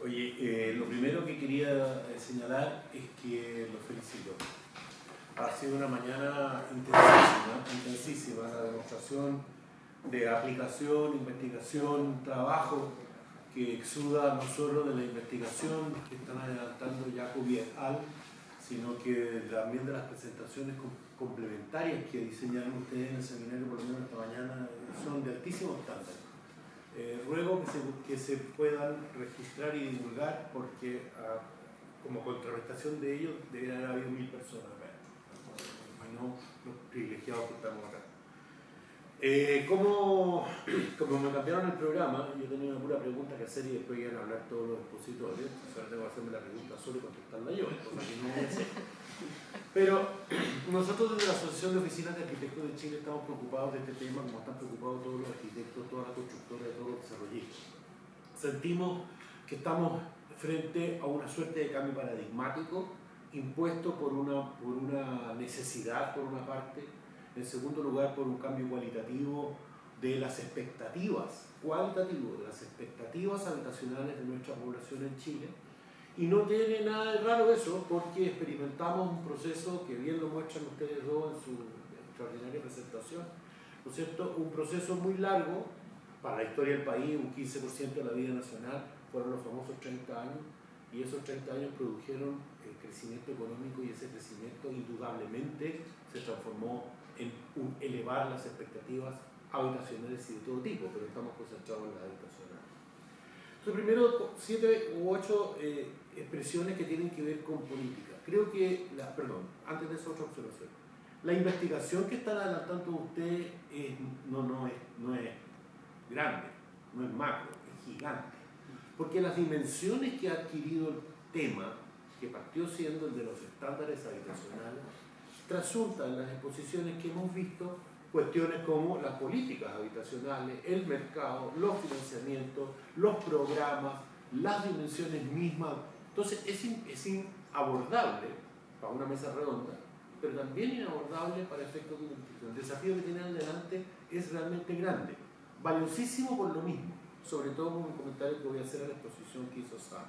Oye, lo primero que quería señalar es que los felicito. Ha sido una mañana intensísima, la demostración de aplicación, investigación, trabajo que exuda no solo de la investigación que están adelantando Jacob y al, sino que también de las presentaciones complementarias que diseñaron ustedes en el seminario, por lo menos esta mañana, son de altísimo estándar. Ruego que se puedan registrar y divulgar porque como contrarrestación de ello deberían haber habido 1000 personas acá, y no los privilegiados que estamos acá. Como me cambiaron el programa, yo tenía una pura pregunta que hacer y después iban a hablar todos los expositores, ahora tengo que hacerme la pregunta solo y contestarla yo, cosa que no voy a hacer. Pero nosotros desde la Asociación de Oficinas de Arquitectos de Chile estamos preocupados de este tema, como están preocupados todos los arquitectos, todas las constructoras, todos los desarrollistas. Sentimos que estamos frente a una suerte de cambio paradigmático impuesto por una necesidad, por una parte, en segundo lugar por un cambio cualitativo de las expectativas, de las expectativas habitacionales de nuestra población en Chile. Y no tiene nada de raro eso, porque experimentamos un proceso que bien lo muestran ustedes dos en su extraordinaria presentación, ¿no es cierto? Un proceso muy largo para la historia del país, un 15% de la vida nacional, fueron los famosos 30 años, y esos 30 años produjeron el crecimiento económico y ese crecimiento indudablemente se transformó en elevar las expectativas habitacionales y de todo tipo, pero estamos concentrados en las habitacionales. Entonces, primero, 7 u 8 expresiones que tienen que ver con política. Creo que, antes de eso, otra observación. La investigación que están adelantando ustedes no es grande, no es macro, es gigante. Porque las dimensiones que ha adquirido el tema, que partió siendo el de los estándares habitacionales, trasunta en las exposiciones que hemos visto cuestiones como las políticas habitacionales, el mercado, los financiamientos, los programas, las dimensiones mismas. Entonces es inabordable para una mesa redonda, pero también inabordable para efectos de investigación. El desafío que tienen delante es realmente grande, valiosísimo por lo mismo, sobre todo con un comentario que voy a hacer a la exposición que hizo Sam.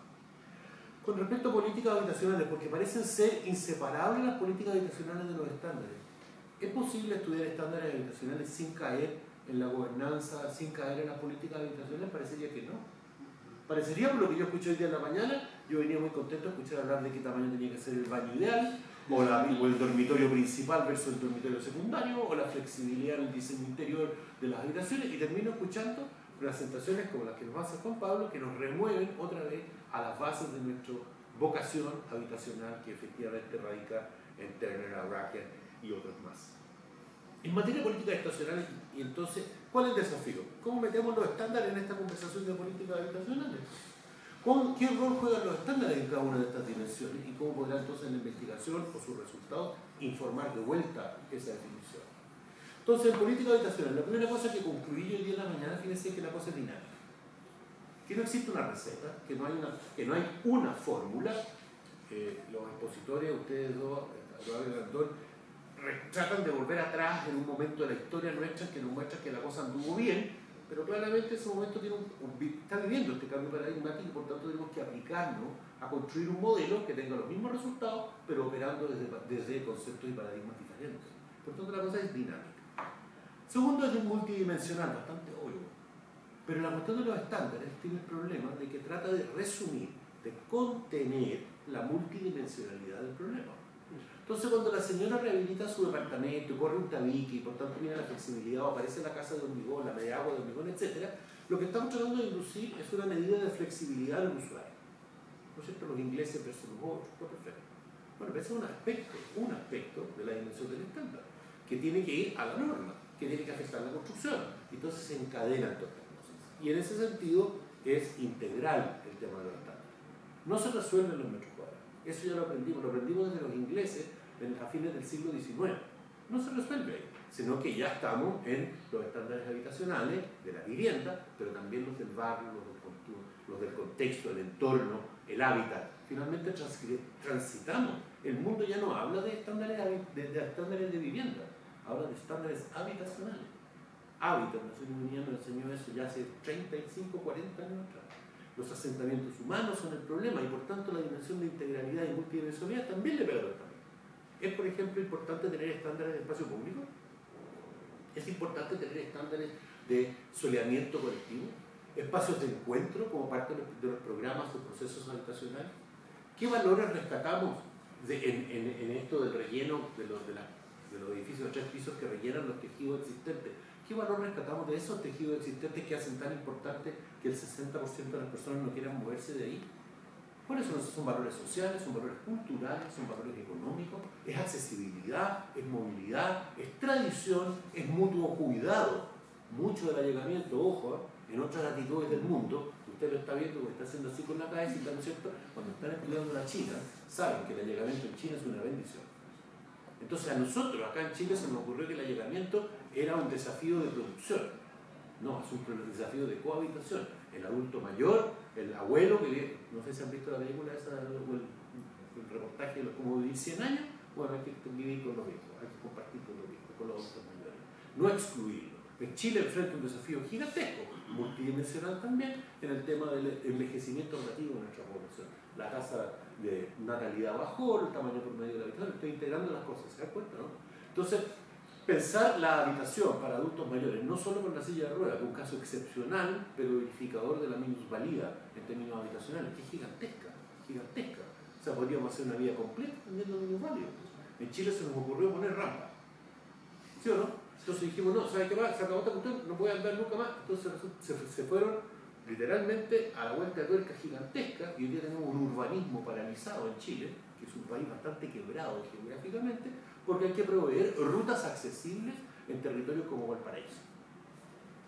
Con respecto a políticas habitacionales, porque parecen ser inseparables las políticas habitacionales de los estándares. ¿Es posible estudiar estándares habitacionales sin caer en la gobernanza, sin caer en las políticas habitacionales? Parecería que no. Parecería, por lo que yo escuché hoy día en la mañana, yo venía muy contento de escuchar hablar de qué tamaño tenía que ser el baño ideal, o el dormitorio principal versus el dormitorio secundario, o la flexibilidad en el diseño interior de las habitaciones, y termino escuchando presentaciones como las que nos hace Juan Pablo, que nos remueven otra vez a las bases de nuestra vocación habitacional, que efectivamente radica en Turner, Arrakia y otros más. En materia de política habitacional, y entonces, ¿cuál es el desafío? ¿Cómo metemos los estándares en esta conversación de políticas habitacionales? ¿Qué rol juegan los estándares en cada una de estas dimensiones? ¿Y cómo podrá entonces la investigación o sus resultados informar de vuelta esa definición? Entonces, en política habitacional, la primera cosa que concluí yo hoy día en la mañana, fíjense que la cosa es dinámica. Que no existe una receta, que no hay una fórmula. Los expositores, ustedes dos, Eduardo y Antón, tratan de volver atrás en un momento de la historia nuestra que nos muestra que la cosa anduvo bien, pero claramente ese momento está viviendo este cambio paradigmático y por tanto tenemos que aplicarnos a construir un modelo que tenga los mismos resultados, pero operando desde conceptos y paradigmas diferentes. Por tanto, la cosa es dinámica. Segundo, es multidimensional, bastante obvio. Pero la cuestión de los estándares tiene el problema de que trata de resumir, de contener la multidimensionalidad del problema. Entonces, cuando la señora rehabilita su departamento, corre un tabique y por tanto viene la flexibilidad o aparece la casa de hormigón, la media agua de hormigón, etc., lo que estamos tratando de inducir es una medida de flexibilidad del usuario. ¿No es cierto? Los ingleses versus los otros, perfecto. Bueno, pero ese es un aspecto de la dimensión del estándar, que tiene que ir a la norma, que tiene que afectar la construcción. Entonces se encadenan todas las cosas. Y en ese sentido es integral el tema de los estándares. No se resuelve en los metros cuadrados. Eso ya lo aprendimos desde los ingleses a fines del siglo XIX. No se resuelve ahí, sino que ya estamos en los estándares habitacionales de la vivienda, pero también los del barrio, los del contexto, el entorno, el hábitat. Finalmente transitamos. El mundo ya no habla de estándares de vivienda, habla de estándares habitacionales. Hábitat, Naciones Unidas nos enseñó eso ya hace 35, 40 años atrás. Los asentamientos humanos son el problema y por tanto la dimensión de integralidad y multidimensionalidad también le pega al también. ¿Es, por ejemplo, importante tener estándares de espacio público? ¿Es importante tener estándares de soleamiento colectivo? ¿Espacios de encuentro como parte de los programas o procesos habitacionales? ¿Qué valores rescatamos en esto del relleno de los edificios de 3 pisos que rellenan los tejidos existentes? ¿Qué valor rescatamos de esos tejidos existentes que hacen tan importante que el 60% de las personas no quieran moverse de ahí? Por eso son valores sociales, son valores culturales, son valores económicos, es accesibilidad, es movilidad, es tradición, es mutuo cuidado. Mucho del allegamiento, ojo, en otras latitudes del mundo, usted lo está viendo porque está haciendo así con la cabeza, ¿no es cierto? Cuando están estudiando la China, saben que el allegamiento en China es una bendición. Entonces a nosotros acá en Chile se nos ocurrió que el allegamiento era un desafío de producción. No, es un desafío de cohabitación. El adulto mayor, el abuelo, que no sé si han visto la película esa, el reportaje de cómo vivir 100 años, bueno, hay que vivir con los viejos, hay que compartir con los viejos, con los adultos mayores. No excluirlo. En Chile enfrenta un desafío gigantesco, multidimensional también, en el tema del envejecimiento relativo de nuestra población. La tasa de natalidad bajó, el tamaño promedio de la habitación, estoy integrando las cosas, ¿se dan cuenta, no? Entonces, pensar la habitación para adultos mayores, no solo con la silla de ruedas, que es un caso excepcional, pero verificador de la minusvalía en términos habitacionales, que es gigantesca, gigantesca. O sea, podríamos hacer una vida completa teniendo minusválidos. En Chile se nos ocurrió poner rampa, ¿sí o no? Entonces dijimos, no, ¿sabes qué más? Se acabó esta cuestión, no puede andar nunca más. Entonces se fueron literalmente a la vuelta de tuerca gigantesca y hoy día tenemos un urbanismo paralizado en Chile, que es un país bastante quebrado geográficamente, porque hay que proveer rutas accesibles en territorios como Valparaíso.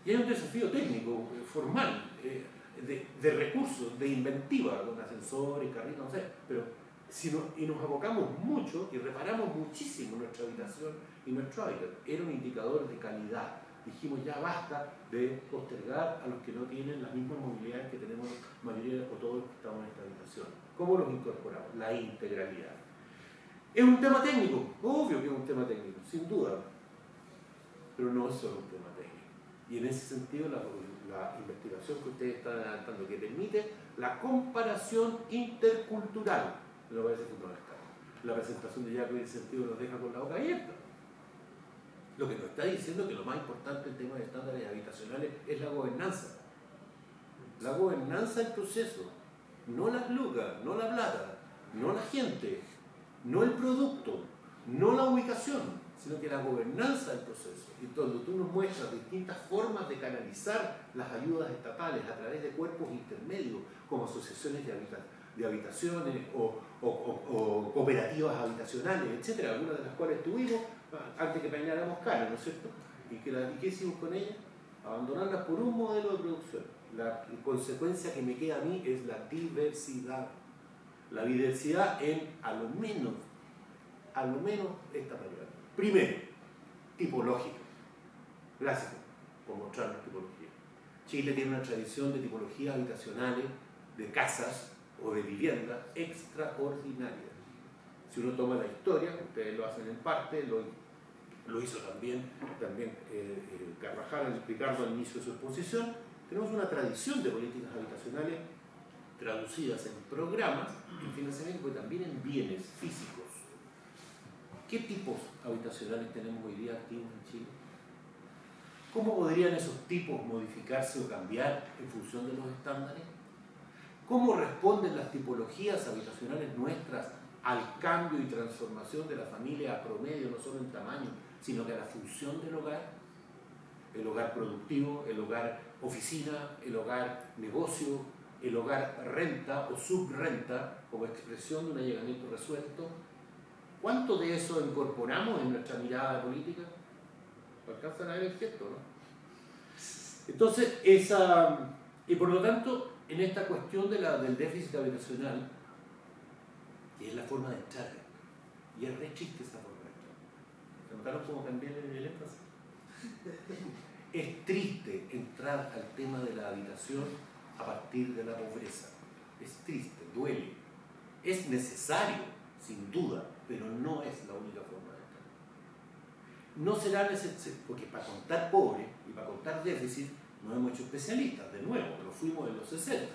Y hay un desafío técnico, formal, de recursos, de inventiva, con ascensores, carritos, no sé, pero y nos abocamos mucho y reparamos muchísimo nuestra habitación y nuestro hábitat. Era un indicador de calidad. Dijimos, ya basta de postergar a los que no tienen las mismas movilidades que tenemos la mayoría o todos los que estamos en esta habitación. ¿Cómo los incorporamos? La integralidad. ¿Es un tema técnico? Obvio que es un tema técnico, sin duda. Pero no es solo un tema técnico. Y en ese sentido, la investigación que ustedes están adelantando, que permite la comparación intercultural, me parece fundamental. La presentación de Jaco en ese sentido nos deja con la boca abierta. Lo que nos está diciendo es que lo más importante en temas de estándares habitacionales es la gobernanza. La gobernanza del proceso, no las lucas, no la plata, no la gente, no el producto, no la ubicación, sino que la gobernanza del proceso. Y cuando tú nos muestras distintas formas de canalizar las ayudas estatales a través de cuerpos intermedios, como asociaciones de habitaciones o cooperativas habitacionales, etcétera, algunas de las cuales tuvimos antes que peináramos canas, ¿no es cierto? ¿Y qué hicimos con ellas? Abandonarlas por un modelo de producción. La consecuencia que me queda a mí es la diversidad. La diversidad en, a lo menos, esta variable. Primero, tipológica. Gracias por mostrarnos tipología. Chile tiene una tradición de tipologías habitacionales, de casas o de viviendas extraordinarias. Si uno toma la historia, ustedes lo hacen en parte, lo hizo también Carvajal al explicarlo al inicio de su exposición, tenemos una tradición de políticas habitacionales traducidas en programas, en financiamiento, pero también en bienes físicos. ¿Qué tipos habitacionales tenemos hoy día activos en Chile? ¿Cómo podrían esos tipos modificarse o cambiar en función de los estándares? ¿Cómo responden las tipologías habitacionales nuestras al cambio y transformación de la familia a promedio, no solo en tamaño, sino que a la función del hogar? El hogar productivo, el hogar oficina, el hogar negocio, el hogar renta o subrenta como expresión de un allegamiento resuelto. ¿Cuánto de eso incorporamos en nuestra mirada política? Alcanzan a ver el gesto, ¿no? Entonces, y por lo tanto, en esta cuestión del déficit habitacional, que es la forma de entrar, y es re chiste esa forma de entrar. ¿Se notaron cómo cambié el énfasis? Es triste entrar al tema de la habitación a partir de la pobreza. Es triste, duele. Es necesario, sin duda, pero no es la única forma de entrar. No será necesario, porque para contar pobre y para contar déficit nos hemos hecho especialistas, de nuevo, lo fuimos en los 60.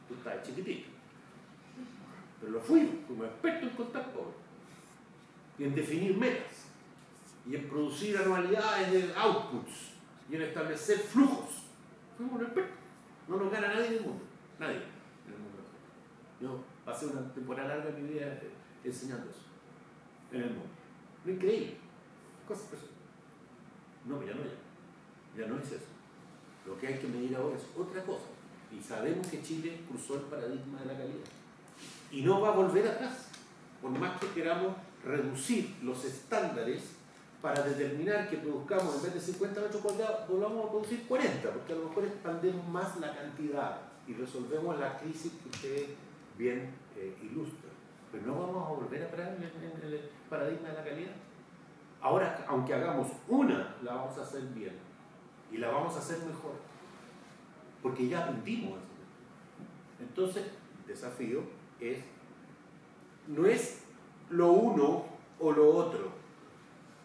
tú estás chiquitito. Pero lo fui como experto en contar pobres y en definir metas y en producir anualidades de outputs y en establecer flujos. Fuimos un experto. No nos gana nadie en el mundo. Nadie en el mundo. Yo pasé una temporada larga de mi vida enseñando eso en el mundo. Lo increíble. Cosas personales. No, ya no es. Ya no es eso. Lo que hay que medir ahora es otra cosa. Y sabemos que Chile cruzó el paradigma de la calidad. Y no va a volver atrás. Por más que queramos reducir los estándares para determinar que produzcamos en vez de 50 metros cuadrados, volvamos a producir 40, porque a lo mejor expandemos más la cantidad y resolvemos la crisis que ustedes bien ilustran. Pero no vamos a volver atrás en el paradigma de la calidad. Ahora, aunque hagamos una, la vamos a hacer bien y la vamos a hacer mejor, porque ya aprendimos eso. Entonces, el desafío no es lo uno o lo otro,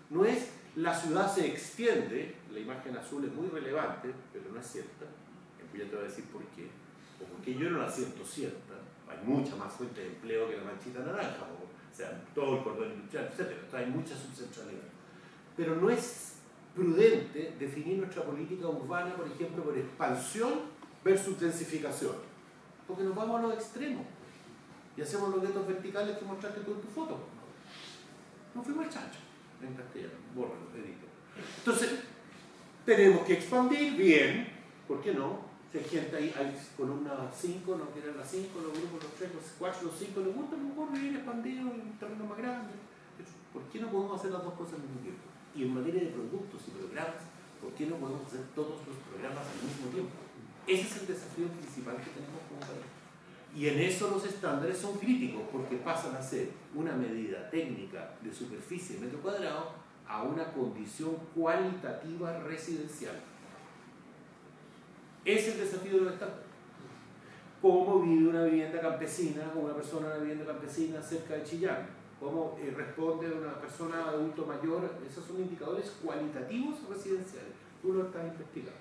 no es la ciudad se extiende, la imagen azul es muy relevante, pero no es cierta, ya te voy a decir por qué, o porque yo no la siento cierta, hay mucha más fuente de empleo que la manchita naranja, o sea, todo el cordón industrial, etc. Hay mucha subcentralidad. Pero no es prudente definir nuestra política urbana, por ejemplo, por expansión versus densificación, porque nos vamos a los extremos y hacemos los guetos verticales que mostraste tú en tu foto. No fuimos al chancho en castellano, bórralo, edito. Entonces, tenemos que expandir bien, ¿por qué no? Si hay gente ahí, hay columna 5, no quieren las 5, los grupos, los 3, los 4, los 5, les gusta a lo mejor vivir expandido en un terreno más grande. ¿Por qué no podemos hacer las dos cosas al mismo tiempo? Y en materia de productos y programas, ¿por qué no podemos hacer todos los programas al mismo tiempo? Ese es el desafío principal que tenemos como país. Y en eso los estándares son críticos, porque pasan a ser una medida técnica de superficie de metro cuadrado a una condición cualitativa residencial. Ese es el desafío de los estándares. ¿Cómo vive una vivienda campesina, una persona en una vivienda campesina cerca de Chillán? ¿Cómo responde una persona adulto mayor? Esos son indicadores cualitativos residenciales. Tú lo estás investigando.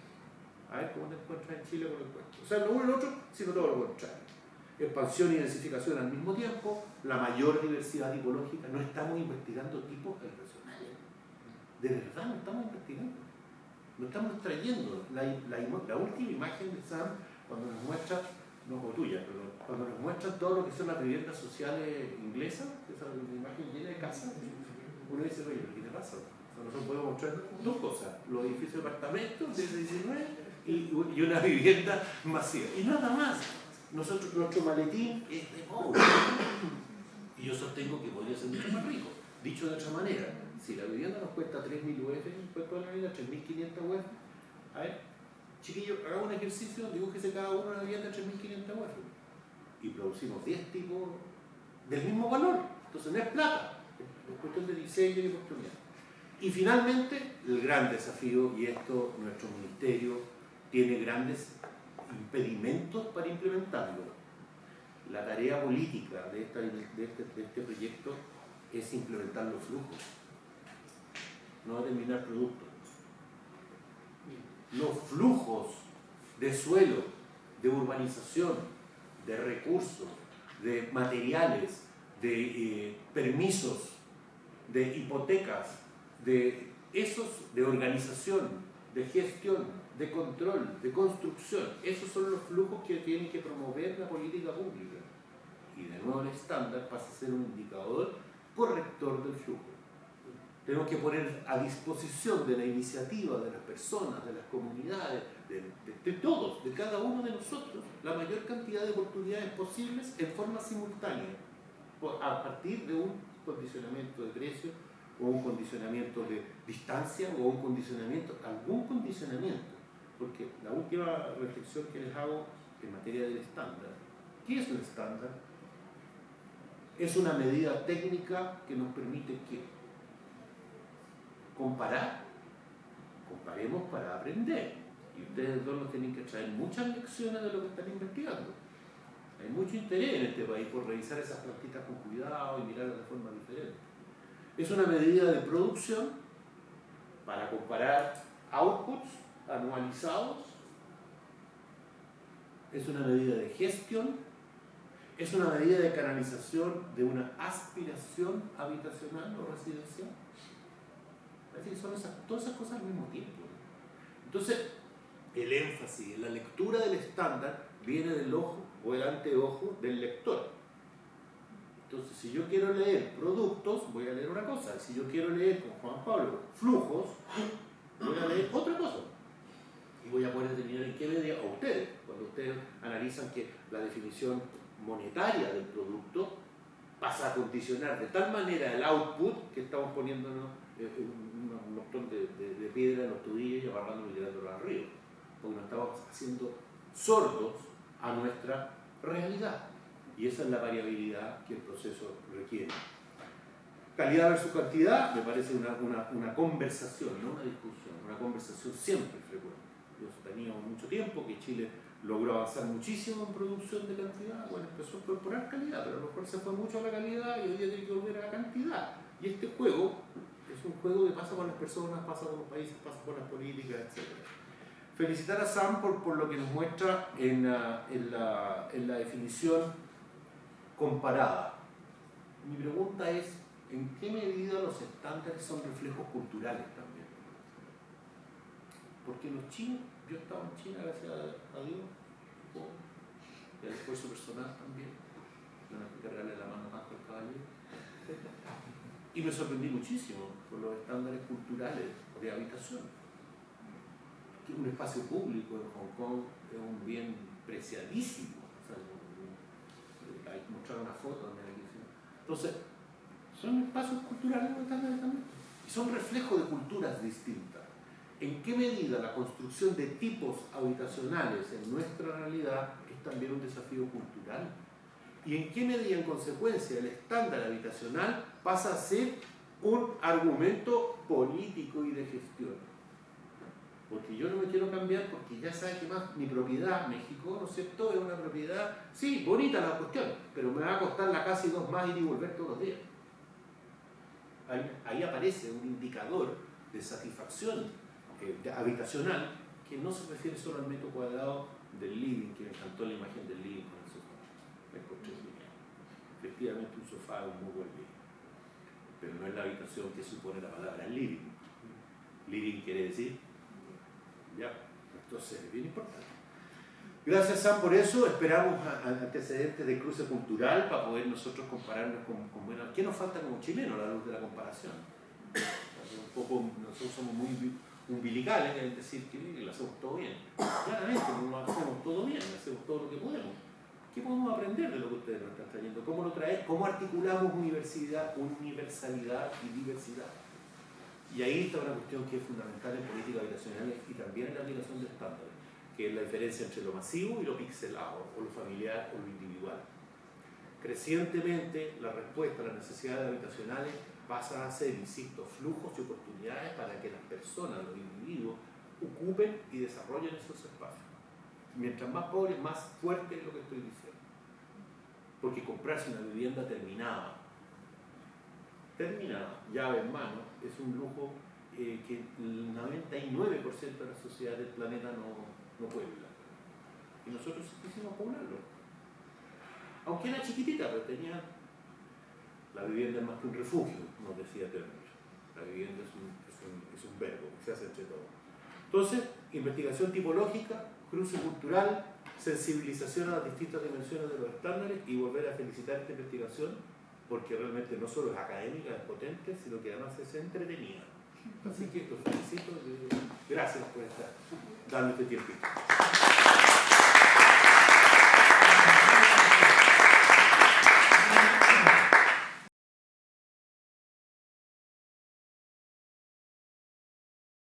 A ver cómo te encuentras en Chile con el encuentro. O sea, no uno y el otro, sino todo lo contrario. Expansión y densificación al mismo tiempo, la mayor diversidad tipológica. No estamos investigando tipos personales. De verdad no estamos investigando. No estamos trayendo la última imagen de Sam cuando nos muestra, no como tuya, pero cuando nos muestra todo lo que son las viviendas sociales inglesas, esa imagen llena de casas, uno dice, oye, ¿qué te pasa? O sea, nosotros podemos mostrar dos cosas, los edificios de apartamentos de 19 y una vivienda masiva. Y nada más. Nuestro maletín es de pobre. Y yo sostengo que podría ser mucho más rico. Dicho de otra manera, si la vivienda nos cuesta 3.000 UF, pues toda la vida 3.500 UF. A ver, chiquillos, hagamos un ejercicio, dibújese cada uno una vivienda de 3.500 UF. Y producimos 10 tipos del mismo valor. Entonces no es plata, es cuestión de diseño y oportunidad. Y finalmente, el gran desafío, y esto nuestro ministerio tiene grandes impedimentos para implementarlo. La tarea política de este proyecto es implementar los flujos, no determinar productos. Los flujos de suelo, de urbanización, de recursos, de materiales, de permisos, de hipotecas, de organización, de gestión, de control, de construcción. Esos son los flujos que tiene que promover la política pública. Y de nuevo el estándar pasa a ser un indicador corrector del flujo. Tenemos que poner a disposición de la iniciativa de las personas, de las comunidades, de todos, de cada uno de nosotros, la mayor cantidad de oportunidades posibles en forma simultánea, a partir de un condicionamiento de precio, o un condicionamiento de distancia, o un condicionamiento, algún condicionamiento. Porque la última reflexión que les hago en materia del estándar, ¿qué es un estándar? Es una medida técnica que nos permite ¿qué? Comparar. Comparemos para aprender. Y ustedes dos nos tienen que traer muchas lecciones de lo que están investigando. Hay mucho interés en este país por revisar esas plantitas con cuidado y mirarlas de forma diferente. Es una medida de producción para comparar outputs anualizados es una medida de gestión, es una medida de canalización de una aspiración habitacional o residencial. Es decir, son todas esas cosas al mismo tiempo. Entonces, el énfasis en la lectura del estándar viene del ojo o el anteojo del lector. Entonces, si yo quiero leer productos, voy a leer una cosa. Si yo quiero leer, con Juan Pablo, flujos, voy a leer otra cosa. Y voy a poder determinar en qué medida, o ustedes, cuando ustedes analizan que la definición monetaria del producto pasa a condicionar de tal manera el output que estamos poniéndonos un montón de piedra en los tobillos y agarrándonos y tirándolo arriba. Porque nos estamos haciendo sordos a nuestra realidad. Y esa es la variabilidad que el proceso requiere. Calidad versus cantidad me parece una conversación, no una discusión, una conversación siempre frecuente. Yo tenía mucho tiempo que Chile logró avanzar muchísimo en producción de cantidad, bueno, empezó a incorporar calidad, pero a lo mejor se fue mucho a la calidad y hoy día tiene que volver a la cantidad. Y este juego es un juego que pasa con las personas, pasa con los países, pasa con las políticas, etc. Felicitar a Sam por lo que nos muestra en la definición comparada. Mi pregunta es, ¿en qué medida los estándares son reflejos culturales también? Porque los chinos, yo estaba en China gracias a Dios, y al esfuerzo personal también, no hay que cargarle la mano más al caballero, y me sorprendí muchísimo por los estándares culturales de habitación. Que un espacio público en Hong Kong es un bien preciadísimo. O sea, hay que mostrar una foto donde hay que decir. Entonces, son espacios culturales los estándares también, y son reflejos de culturas distintas. ¿En qué medida la construcción de tipos habitacionales en nuestra realidad es también un desafío cultural? ¿Y en qué medida, en consecuencia, el estándar habitacional pasa a ser un argumento político y de gestión? Porque yo no me quiero cambiar porque ya sabe que más mi propiedad, México, ¿no es cierto? Es una propiedad, sí, bonita la cuestión, pero me va a costar la casa y 2 más ir y volver todos los días. Ahí aparece un indicador de satisfacción habitacional que no se refiere solo al metro cuadrado del living, que me encantó la imagen del living con el sofá. Me encontré genial. Efectivamente un sofá es un muy buen living, pero no es la habitación que supone la palabra living. Living quiere decir, ya, entonces es bien importante. Gracias, Sam, por eso. Esperamos antecedentes de cruce cultural para poder nosotros compararnos con bueno, ¿qué nos falta como chilenos a la luz de la comparación? Un poco, nosotros somos muy umbilicales en decir que lo hacemos todo bien. Claramente, no lo hacemos todo bien, hacemos todo lo que podemos. ¿Qué podemos aprender de lo que ustedes nos están trayendo? ¿Cómo lo traen? ¿Cómo articulamos universalidad y diversidad? Y ahí está una cuestión que es fundamental en política habitacional y también en la aplicación de estándares, que es la diferencia entre lo masivo y lo pixelado, o lo familiar o lo individual. Crecientemente, la respuesta a las necesidades habitacionales pasa a ser, insisto, flujos y oportunidades para que las personas, los individuos, ocupen y desarrollen esos espacios. Mientras más pobres, más fuerte es lo que estoy diciendo. Porque comprarse una vivienda terminada, llave en mano, es un lujo que el 99% de la sociedad del planeta no puebla. Y nosotros quisimos poblarlo. Aunque era chiquitita, pero tenía... La vivienda es más que un refugio, nos decía Turner. La vivienda es un verbo que se hace entre todos. Entonces, investigación tipológica, cruce cultural, sensibilización a las distintas dimensiones de los estándares y volver a felicitar esta investigación porque realmente no solo es académica, es potente, sino que además es entretenida. Así que los felicito, gracias por estar dando este tiempo.